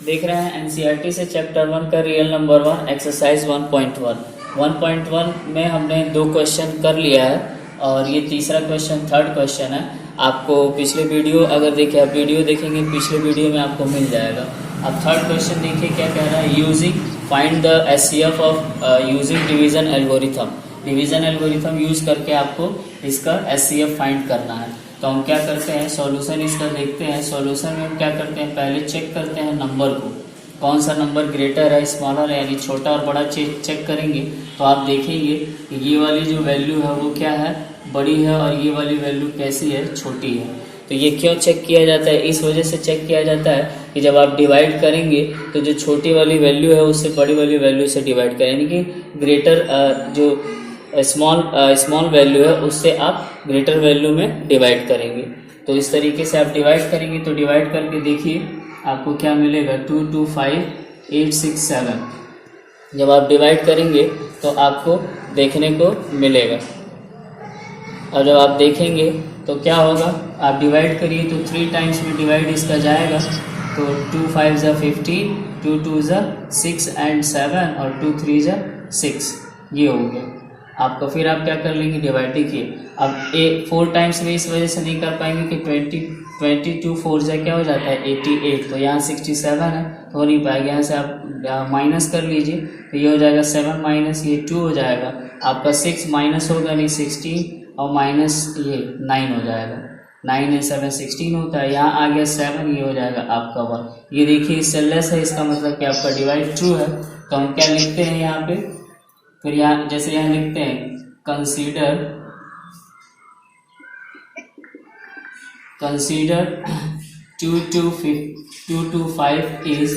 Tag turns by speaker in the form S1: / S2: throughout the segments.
S1: देख रहे हैं एनसीईआरटी से चैप्टर 1 का रियल नंबर 1 एक्सरसाइज 1.1 में हमने 2 क्वेश्चन कर लिया है और ये तीसरा क्वेश्चन थर्ड क्वेश्चन है। आपको पिछले वीडियो अगर देखे आप वीडियो देखेंगे पिछले वीडियो में आपको मिल जाएगा। अब थर्ड क्वेश्चन देखिए क्या कह रहा है, using find the HCF of using division algorithm. Division algorithm use करके आपको इसका एचसीएफ फाइंड करना है। तो हम क्या करते हैं, सॉल्यूशन इसका देखते हैं। सॉल्यूशन में हम क्या करते हैं, पहले चेक करते हैं नंबर को, कौन सा नंबर ग्रेटर है स्मॉलर है, यानी छोटा और बड़ा चेक करेंगे। तो आप देखेंगे कि ये वाली जो वैल्यू है वो क्या है, बड़ी है, और ये वाली वैल्यू कैसी है, छोटी है। तो ये क्यों चेक किया जाता है, इस वजह से चेक किया जाता है कि जब आप डिवाइड करेंगे तो जो छोटी वाली वैल्यू है उससे बड़ी वाली वैल्यू से डिवाइड करें, यानी कि ग्रेटर जो स्मॉल वैल्यू है उससे आप ग्रेटर वैल्यू में डिवाइड करेंगे। तो इस तरीके से आप डिवाइड करेंगे। तो डिवाइड करके देखिए आपको क्या मिलेगा, 2, 2, 5, 8, 6, 7। जब आप डिवाइड करेंगे तो आपको देखने को मिलेगा। और जब आप देखेंगे तो क्या होगा, आप डिवाइड करिए तो 3 टाइम्स में डिवाइड इसका जाएगा। तो 2 5 ज़ा 15, 2 2 ज़ा 6 एंड 7 और 2 3 ज़ा 6, ये हो गया आपको। फिर आप क्या कर लेंगे, डिवाइड देखिए। अब 4 टाइम्स में इस वजह से नहीं कर पाएंगे कि 22 4 ज़ा क्या हो जाता है 88। तो यहाँ 67 है तो हो नहीं पाएगा, यहाँ से आप माइनस कर लीजिए। तो ये हो जाएगा 7 माइनस ये 2 हो जाएगा आपका 6 माइनस होगा नहीं 16 और माइनस ये 9 हो जाएगा। 9 and 7 16 होता है, यहाँ आ गया 7, ये हो जाएगा आपका 1। ये देखिए इससे लेस है, इसका मतलब कि आपका डिवाइड ट्रू है। तो हम क्या लिखते हैं यहाँ पे, फिर यहाँ जैसे यहाँ लिखते हैं consider 2 to 5 is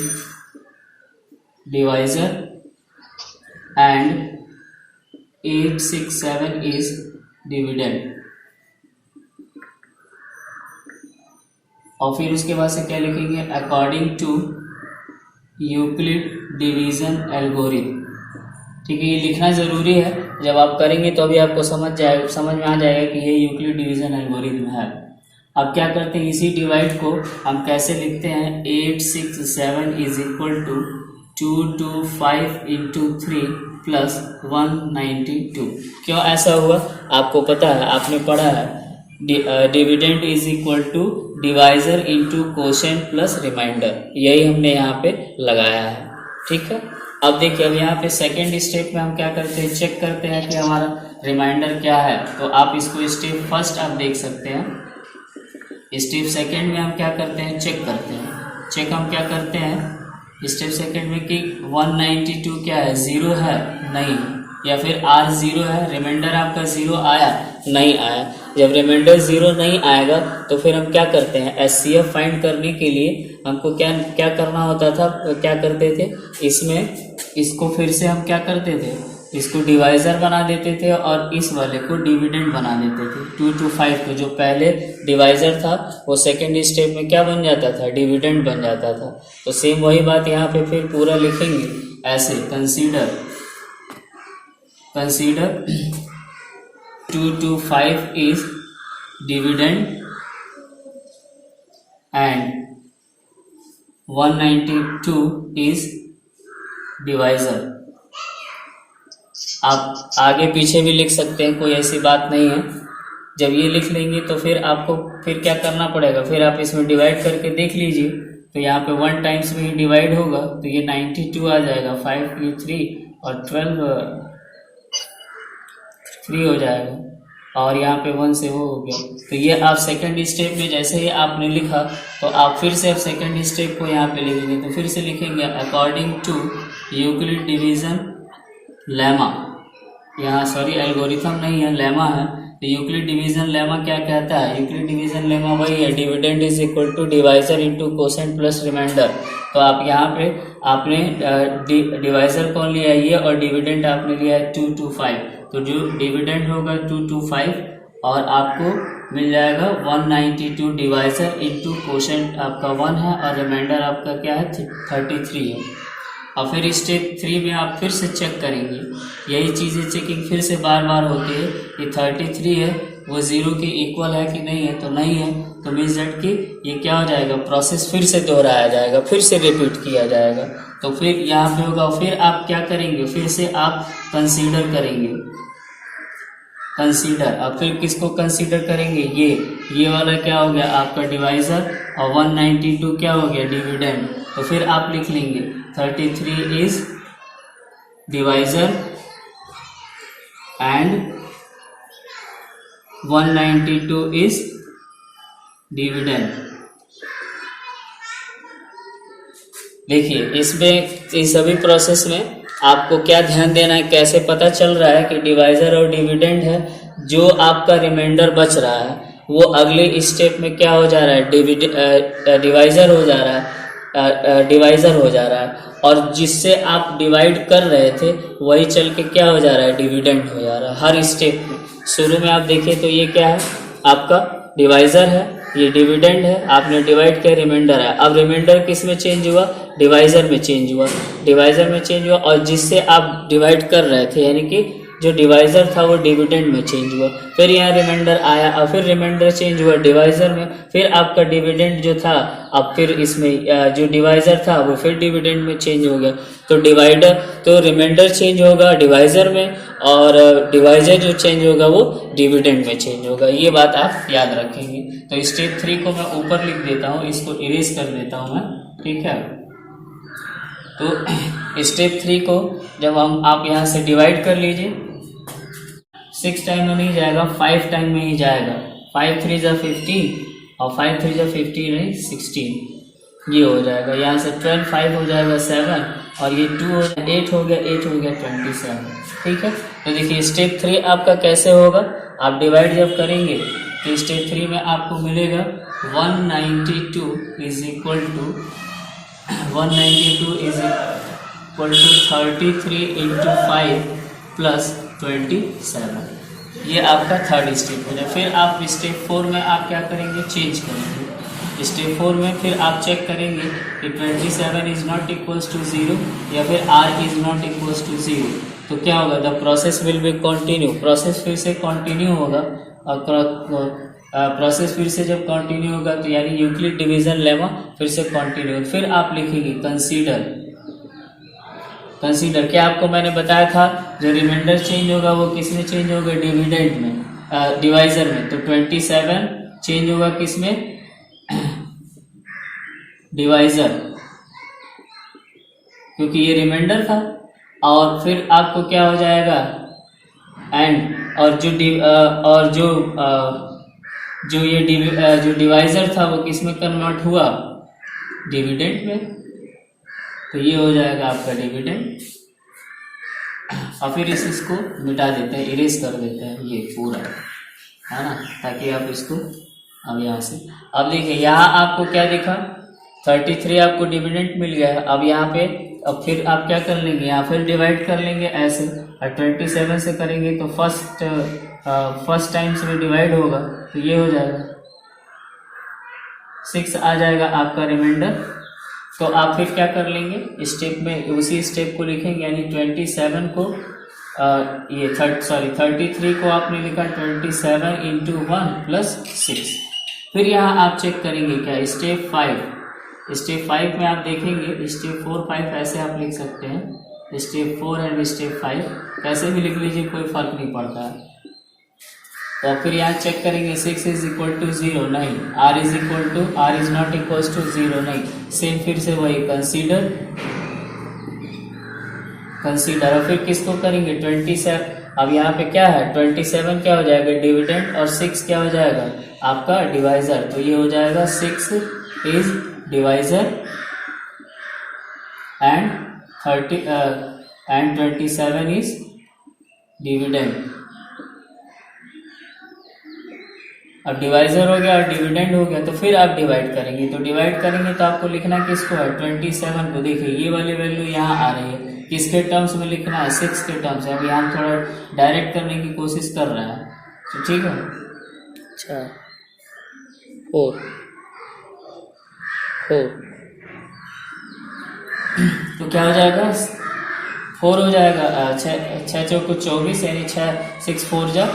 S1: divisor and 8 6 7 is dividend. और फिर उसके बाद से क्या लिखेंगे, according to Euclid division algorithm. ठीक है, ये लिखना जरूरी है, जब आप करेंगे तो अभी आपको समझ में आ जाएगा कि ये यूक्लिड डिवीजन एल्गोरिथम है। अब क्या करते हैं, इसी डिवाइड को हम कैसे लिखते हैं, 8 6 7 is equal to 2 2 5 into 3 plus 192। क्यों ऐसा हुआ आपको पता है, आपने पढ़ा है dividend is equal to divisor into quotient plus remainder, यही हमने यहाँ पे लगाया है। ठीक है, अब देखिए अब यहाँ पे सेकेंड स्टेप में हम क्या करते हैं, चेक करते हैं कि हमारा रिमाइंडर क्या है। तो आप इसको स्टेप फर्स्ट आप देख सकते हैं। स्टेप सेकेंड में हम क्या करते हैं, चेक करते हैं। चेक हम क्या करते हैं स्टेप सेकेंड में कि 192 क्या है, 0 है नहीं, या फिर R 0 है, रिमाइंडर आपका 0 आया नहीं आया। जब रिमाइंडर 0 नहीं आएगा तो फिर हम क्या करते हैं, एचसीएफ फाइंड करने के लिए हमको क्या करना होता था, क्या करते थे, इसमें इसको फिर से हम क्या करते थे, इसको डिवाइजर बना देते थे और इस वाले को डिविडेंड बना देते थे। 2 to 5 को जो पहले डिवाइजर था वो सेकेंड स्टेप में क्या बन जाता था, डिविडेंड बन जाता था। तो सेम वही बात यहाँ पे फिर पूरा लिखेंगे ऐसे, consider 2 to 5 is dividend and 192 is divisor। आप आगे पीछे भी लिख सकते हैं, कोई ऐसी बात नहीं है। जब ये लिख लेंगे तो फिर आपको फिर क्या करना पड़ेगा, फिर आप इसमें डिवाइड करके देख लीजिए। तो यहाँ पे 1 टाइम्स में ही डिवाइड होगा तो ये 92 आ जाएगा, 5 ये 3 और 12 3 हो जाएगा, और यहाँ पे 1 से वो हो गया। तो ये आप सेकंड स्टेप में जैसे ही आपने लिखा तो आप फिर से सेकंड स्टेप को यहाँ पे लिखेंगे। तो फिर से लिखेंगे according to Euclid division lemma, यहाँ सॉरी एल्गोरिथम नहीं है, लेमा है। तो यूक्लिड डिवीजन लेमा क्या कहता है, यूक्लिड डिवीजन लेमा वही है, dividend is equal to divisor into quotient plus remainder. तो आप यहाँ पे आपने डिवाइजर कौन लिया है, ये, और डिविडेंड आपने लिया है 2 to 5। तो जो डिविडेंड होगा 2 to 5 और आपको मिल जाएगा 192 डिवाइजर इंटू कोशेंट आपका 1 है और रिमाइंडर आपका क्या है 33 है। और फिर स्टेप 3 में आप फिर से चेक करेंगे, यही चीज़ें चेकिंग फिर से बार बार होती है कि 33 है वो 0 के इक्वल है कि नहीं है, तो नहीं है, तो मीन्स दैट कि ये क्या हो जाएगा, प्रोसेस फिर से दोहराया जाएगा, फिर से रिपीट किया जाएगा। तो फिर यहाँ पे होगा, फिर आप क्या करेंगे, फिर से आप कंसीडर करेंगे, कंसीडर। अब फिर किसको कंसीडर करेंगे, ये वाला क्या हो गया आपका डिवाइजर, और 192 क्या हो गया डिविडेंड। तो फिर आप लिख लेंगे 33 is divisor and 192 is dividend. देखिए इसमें इस सभी प्रोसेस में आपको क्या ध्यान देना है, कैसे पता चल रहा है कि डिवाइजर और डिविडेंड है। जो आपका रिमाइंडर बच रहा है वो अगले स्टेप में क्या हो जा रहा है, डिवाइजर हो जा रहा है, डिवाइजर हो जा रहा है, और जिससे आप डिवाइड कर रहे थे वही चल के क्या हो जा रहा है, डिविडेंड हो जा रहा है हर स्टेप में। शुरू में आप देखिए तो ये क्या है, आपका डिवाइजर है, ये डिविडेंड है, आपने डिवाइड किया, रिमाइंडर है। अब रिमाइंडर किस में चेंज हुआ, डिवाइजर में चेंज हुआ, डिवाइजर में चेंज हुआ, और जिससे आप डिवाइड कर रहे थे यानी कि जो डिवाइजर था वो डिविडेंड में चेंज हुआ। फिर यहाँ रिमाइंडर आया और फिर रिमाइंडर चेंज हुआ डिवाइजर में, फिर आपका डिविडेंड जो था अब फिर इसमें जो डिवाइजर था वो फिर डिविडेंड में चेंज हो गया। तो डिवाइडर तो रिमाइंडर चेंज होगा डिवाइजर में, और डिवाइजर जो चेंज होगा वो डिविडेंड में चेंज होगा। ये बात आप याद रखेंगे। तो स्टेप 3 को मैं ऊपर लिख देता हूँ, इसको इरेज कर देता हूँ मैं, ठीक है। तो स्टेप 3 को जब आप यहाँ से डिवाइड कर लीजिए, 6 टाइम में नहीं जाएगा, 5 टाइम में ही जाएगा। 5 3 जा 15 और 5 3 जा 15 नहीं 16, ये हो जाएगा। यहाँ से 12 5 हो जाएगा 7, और ये 2 हो 8 हो गया, 8 हो गया 27, ठीक है। तो देखिए स्टेप 3 आपका कैसे होगा, आप डिवाइड जब करेंगे तो स्टेप 3 में आपको मिलेगा 192 is equal to 33 into 5 plus 27। ये आपका थर्ड स्टेप हो जाए। फिर आप स्टेप 4 में आप क्या करेंगे, चेंज करेंगे। स्टेप 4 में फिर आप चेक करेंगे कि 27 इज नॉट इक्वल्स टू 0 या फिर r is not equals to 0। तो क्या होगा, the process will be continue, process फिर से कंटिन्यू होगा। और प्रोसेस फिर से जब कंटिन्यू होगा तो यानी यूक्लिड डिवीजन लेमा फिर से कंटिन्यू। फिर आप लिखेंगे कंसीडर, कंसीडर क्या आपको मैंने बताया था, जो रिमाइंडर चेंज होगा वो किस में चेंज होगा, डिविडेंड में, डिवाइजर में। तो 27 चेंज होगा किस में, डिवाइजर, क्योंकि ये रिमाइंडर था। और फिर आपको क्या हो जाएगा, एंड, और जो डिवाइजर था वो किस में कन्वर्ट हुआ, डिविडेंड में। तो ये हो जाएगा आपका डिविडेंड। और फिर इसको मिटा देते हैं, इरेज कर देते हैं ये पूरा, है ना, ताकि आप इसको अब यहाँ से अब देखिए यहाँ आपको क्या दिखा, 33 आपको डिविडेंड मिल गया है। अब यहाँ पे अब फिर आप क्या कर लेंगे, यहाँ फिर डिवाइड कर लेंगे ऐसे, और 27 से करेंगे तो फर्स्ट टाइम से डिवाइड होगा, तो ये हो जाएगा 6 आ जाएगा आपका रिमाइंडर। तो आप फिर क्या कर लेंगे, स्टेप में उसी स्टेप को लिखेंगे, यानी 27 को 33 को आपने लिखा 27 इंटू 1 प्लस 6। फिर यहाँ आप चेक करेंगे क्या, स्टेप 5 में आप देखेंगे, स्टेप 4 5 ऐसे आप लिख सकते हैं, स्टेप 4 एंड स्टेप 5 कैसे भी लिख लीजिए, कोई फर्क नहीं पड़ता है। तो फिर यहाँ चेक करेंगे 6 इज इक्वल टू 0 नहीं, r is not equal to 0 नहीं, सेम फिर से वही कंसीडर, और फिर किसको करेंगे 27। अब यहाँ पे क्या है, 27 क्या हो जाएगा डिविडेंड, और 6 क्या हो जाएगा आपका डिवाइजर। तो ये हो जाएगा 6 is divisor and 27 is dividend. अब डिवाइजर हो गया और डिविडेंड हो गया, तो फिर आप डिवाइड करेंगे। तो डिवाइड करेंगे तो आपको लिखना किसको है, 27 को। देखिए ये वाली वैल्यू यहाँ आ रही है, किसके टर्म्स में लिखना है, 6 के टर्म्स। अब यहाँ थोड़ा डायरेक्ट करने की कोशिश कर रहा है, तो ठीक है। अच्छा 4 तो क्या हो जाएगा, 4 हो जाएगा, 6 चौको 24 यानी 6 4 जा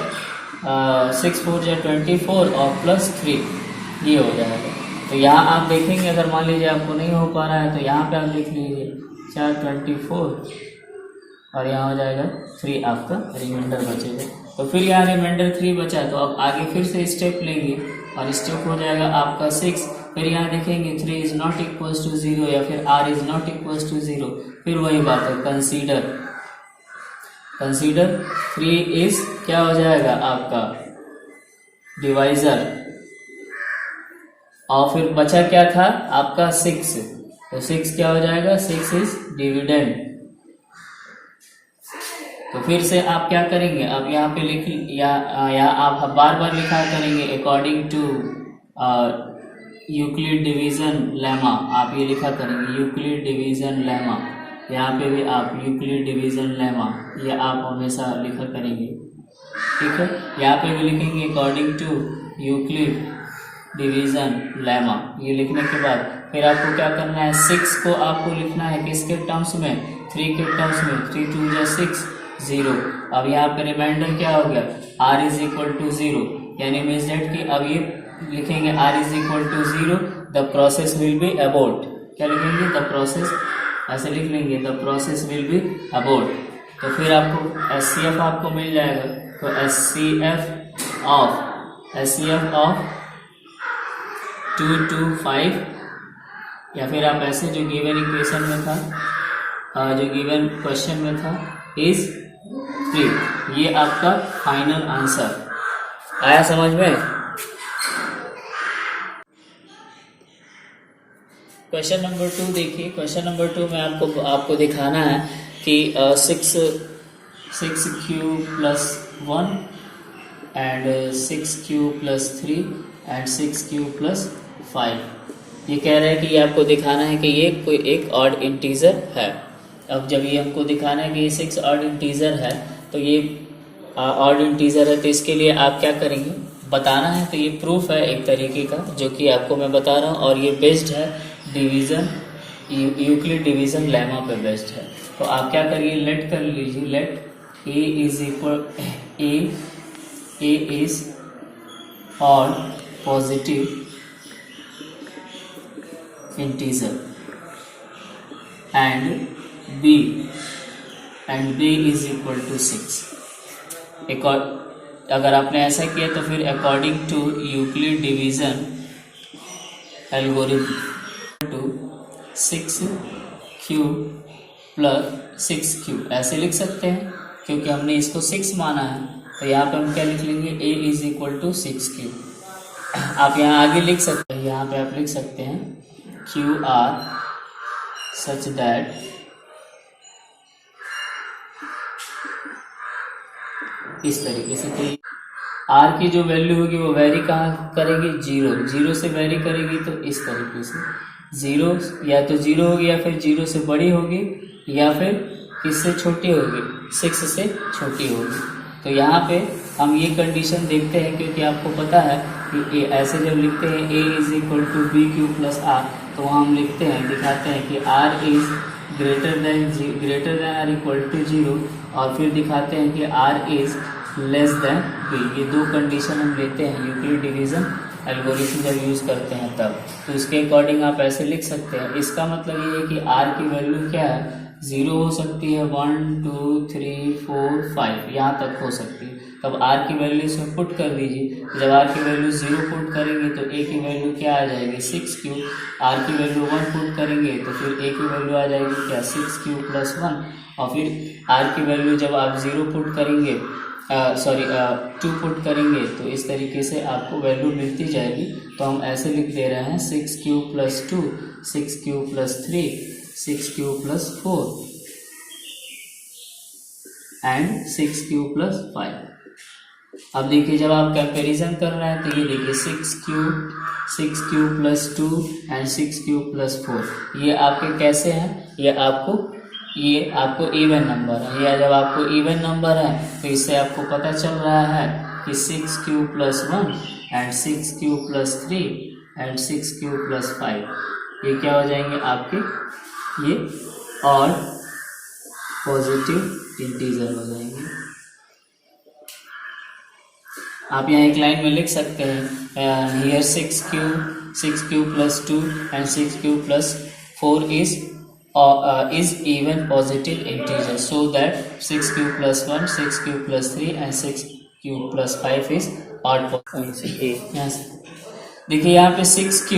S1: 6 4 या 24 और प्लस 3 ये हो जाएगा। तो यहाँ आप देखेंगे अगर मान लीजिए आपको नहीं हो पा रहा है तो यहाँ पे आप देख लीजिए 4 24 और यहाँ हो जाएगा 3 आपका रिमाइंडर बचेगा। तो फिर यहाँ रिमाइंडर 3 बचा तो अब आगे फिर से स्टेप लेंगे और स्टेप हो जाएगा आपका 6। फिर यहाँ देखेंगे 3 इज नॉट इक्वल टू 0 या फिर r is not equal to 0। फिर वही बात है कंसीडर 3 इज क्या हो जाएगा आपका डिवाइजर और फिर बचा क्या था आपका 6। तो 6 क्या हो जाएगा 6 इज डिविडेंड। तो फिर से आप क्या करेंगे आप यहाँ पे लिख या आप बार बार लिखा करेंगे according to Euclid division lemma. आप ये लिखा करेंगे यूक्लिड डिवीजन लेमा। यहाँ पे भी आप यूक्लिड डिवीजन लेमा ये आप हमेशा लिखा करेंगे, ठीक है। यहाँ पे भी लिखेंगे according to Euclid division lemma. ये लिखने के बाद फिर आपको क्या करना है 6 को आपको लिखना है किसके टर्म्स में 3 के टर्म्स में। 3 2 जा 6 0। अब यहाँ पे रिमाइंडर क्या हो गया r इज इक्वल टू 0 यानी मीन्स दैट कि अब ये लिखेंगे r is equal to 0 the process will be abort. क्या लिखेंगे द प्रोसेस ऐसे लिख लेंगे the process will be abort. तो फिर आपको SCF आपको मिल जाएगा। तो SCF ऑफ 2 2 5 या फिर आप ऐसे जो गिवन इक्वेशन में था जो गिवन क्वेश्चन में था इज 3। ये आपका फाइनल आंसर आया समझ में। क्वेश्चन नंबर 2 देखिए। क्वेश्चन नंबर 2 में आपको दिखाना है कि 6 cube plus 1 and 6 cube plus 3 and 6 cube plus 5। ये कह रहा है कि ये आपको दिखाना है कि ये कोई एक ऑड इंटीजर है। अब जब ये हमको दिखाना है कि ये 6 ऑड इंटीजर है तो ये ऑड इंटीजर है तो इसके लिए आप क्या करेंगे बताना है। तो ये प्रूफ है एक तरीके का जो कि आपको मैं बता रहा हूँ और ये बेस्ड है डिवीजन यूक्लिड डिवीजन लेमा पे बेस्ड है। तो आप क्या करिए लेट कर लीजिए let a is equal a is odd positive integer and b is equal to 6। अगर आपने ऐसा किया तो फिर according to Euclid division algorithm to 6 cube plus 6 cube ऐसे लिख सकते हैं क्योंकि हमने इसको 6 माना है। तो यहाँ पे हम क्या लिख लेंगे a is equal to 6 cube. आप यहाँ आगे लिख सकते हैं यहाँ पे आप लिख सकते हैं क्यू आर सच दैट इस तरीके से। तो r की जो वैल्यू होगी वो वेरी कहाँ करेगी 0 से वेरी करेगी। तो इस तरीके से 0 या तो 0 होगी या फिर 0 से बड़ी होगी या फिर किससे छोटी होगी 6 से छोटी होगी। तो यहाँ पे हम ये कंडीशन देखते हैं क्योंकि आपको पता है कि ऐसे जब लिखते हैं a is equal to b q plus r तो वहाँ हम लिखते हैं दिखाते हैं कि r is greater than or equal to 0 और फिर दिखाते हैं कि r is less than b। ये दो कंडीशन हम लेते हैं यूक्लिड डिवीजन एल्गोरिथम जब यूज करते हैं तब। तो इसके अकॉर्डिंग आप ऐसे लिख सकते हैं। इसका मतलब ये है कि r की वैल्यू क्या है 0 हो सकती है 1 2 3 4 5 यहाँ तक हो सकती है। तब r की वैल्यू इसमें पुट कर दीजिए। जब r की वैल्यू 0 पुट करेंगे तो a की वैल्यू क्या आ जाएगी 6 क्यूब। r की वैल्यू 1 पुट करेंगे तो फिर a की वैल्यू आ जाएगी क्या 6 क्यूब प्लस 1 और फिर r की वैल्यू जब आप 0 पुट करेंगे 2 पुट करेंगे तो इस तरीके से आपको वैल्यू मिलती जाएगी। तो हम ऐसे लिख दे रहे हैं 6 cube plus 2 6 cube plus 3 6 cube plus 4 and 6 cube plus 5। अब देखिए जब आप कंपैरिजन कर रहे हैं तो ये देखिए 6 cube plus 2 and 6 cube plus 4 ये आपके कैसे हैं ये आपको इवन नंबर है। या जब आपको इवन नंबर है तो इससे आपको पता चल रहा है कि 6 cube plus 1 and 6 cube plus 3 and 6 cube plus 5 ये क्या हो जाएंगे आपके ये और पॉजिटिव इंटीजर हो जाएंगे। आप यहाँ एक लाइन में लिख सकते हैं here 6q plus 2 and 6q plus 4 is even positive integer, so that 6q plus 1, 6q plus 3 and 6q plus 5 is odd positive. देखिए यहाँ पे 6q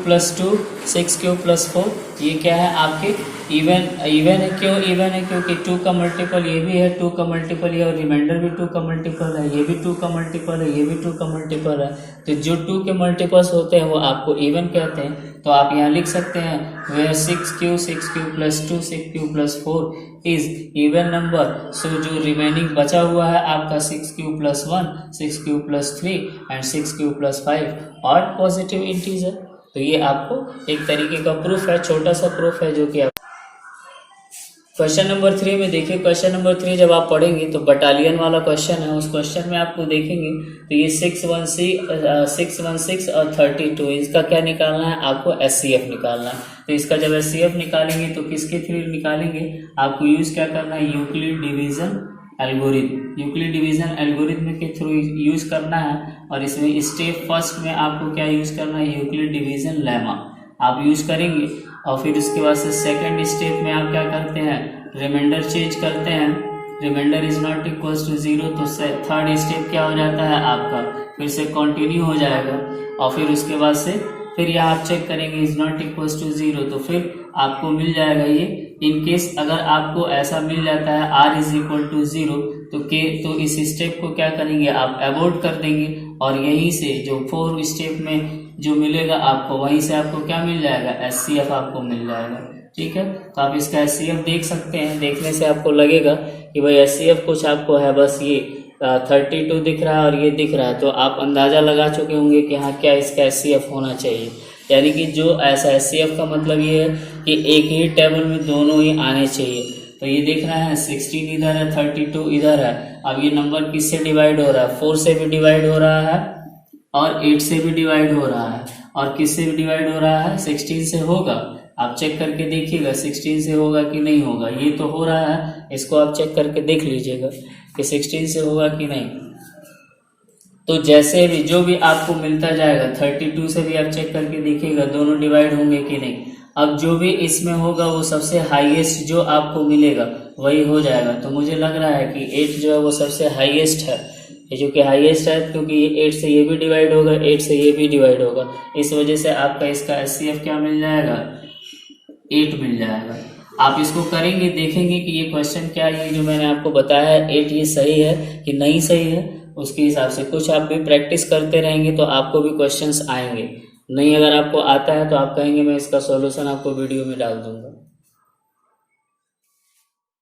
S1: प्लस 2, 6q प्लस 4, ये क्या है आपके इवन है। क्यों इवन है? क्योंकि 2 का मल्टीपल ये भी है, 2 का मल्टीपल ये, और रिमाइंडर भी 2 का मल्टीपल है, ये भी 2 का मल्टीपल है, ये भी 2 का मल्टीपल है। तो जो 2 के मल्टीपल्स होते हैं वो आपको इवन कहते हैं। तो आप यहाँ लिख सकते हैं where 6q plus 2, 6q plus 4 is even number, so जो रिमेनिंग बचा हुआ है आपका 6q plus 1, 6q plus 3 and 6q plus 5 odd positive integer. तो ये आपको एक तरीके का प्रूफ है, छोटा सा प्रूफ है जो कि आप क्वेश्चन नंबर 3 में देखिए। क्वेश्चन नंबर 3 जब आप पढ़ेंगे तो बटालियन वाला क्वेश्चन है। उस क्वेश्चन में आपको देखेंगे तो ये 616 और 32, इसका क्या निकालना है? आपको SCF निकालना है। तो इसका जब SCF निकालेंगे तो किसके थ्रू निकालेंगे? आपको यूज क्या करना है? Euclid division algorithm, Euclid division algorithm के थ्रू यूज करना है। और इसमें स्टेप फर्स्ट में आपको क्या यूज करना है? यूक्लिड डिवीजन लेमा आप यूज करेंगे। और फिर उसके बाद से सेकंड स्टेप में आप क्या करते हैं? रिमाइंडर चेंज करते हैं, remainder is not equals to 0। तो थर्ड स्टेप क्या हो जाता है आपका? फिर से कंटिन्यू हो जाएगा। और फिर उसके बाद से फिर यहाँ आप चेक करेंगे इज नॉट इक्वल्स टू 0, तो फिर आपको मिल जाएगा ये। इन केस अगर आपको ऐसा मिल जाता है r इज इक्वल टू 0 तो इस स्टेप को क्या करेंगे? आप अवॉइड कर देंगे। और यहीं से जो 4 स्टेप में जो मिलेगा आपको, वहीं से आपको क्या मिल जाएगा? SCF आपको मिल जाएगा। ठीक है, तो आप इसका SCF देख सकते हैं। देखने से आपको लगेगा कि भाई SCF कुछ आपको है, बस ये 32 दिख रहा है और ये दिख रहा है, तो आप अंदाजा लगा चुके होंगे कि हाँ क्या इसका SCF होना चाहिए। यानी कि जो ऐसा SCF का मतलब ये है कि एक ही टेबल में दोनों ही आने चाहिए। तो ये देख रहे हैं 16 इधर है, 32 इधर है। अब ये नंबर किससे डिवाइड हो रहा है? 4 से भी डिवाइड हो रहा है और 8 से भी डिवाइड हो रहा है। और किससे भी डिवाइड हो रहा है? 16 से होगा। आप चेक करके देखिएगा 16 से होगा कि नहीं होगा। ये तो हो रहा है, इसको आप चेक करके देख लीजिएगा कि 16 से होगा कि नहीं। तो जैसे भी जो भी आपको मिलता जाएगा 32 से भी आप चेक करके देखिएगा दोनों डिवाइड होंगे कि नहीं। अब जो भी इसमें होगा वो सबसे हाईएस्ट जो आपको मिलेगा वही हो जाएगा। तो मुझे लग रहा है कि 8 जो है वो सबसे हाईएस्ट है, ये जो कि हाईएस्ट है क्योंकि ये 8 से ये भी डिवाइड होगा, 8 से ये भी डिवाइड होगा। इस वजह से आपका इसका SCF क्या मिल जाएगा? 8 मिल जाएगा। आप इसको करेंगे, देखेंगे कि ये क्वेश्चन क्या है, ये जो मैंने आपको बताया है 8 ये सही है कि नहीं सही है। उसके हिसाब से कुछ आप भी प्रैक्टिस करते रहेंगे तो आपको भी क्वेश्चंस आएंगे। नहीं अगर आपको आता है तो आप कहेंगे मैं इसका सॉल्यूशन आपको वीडियो में डाल दूंगा।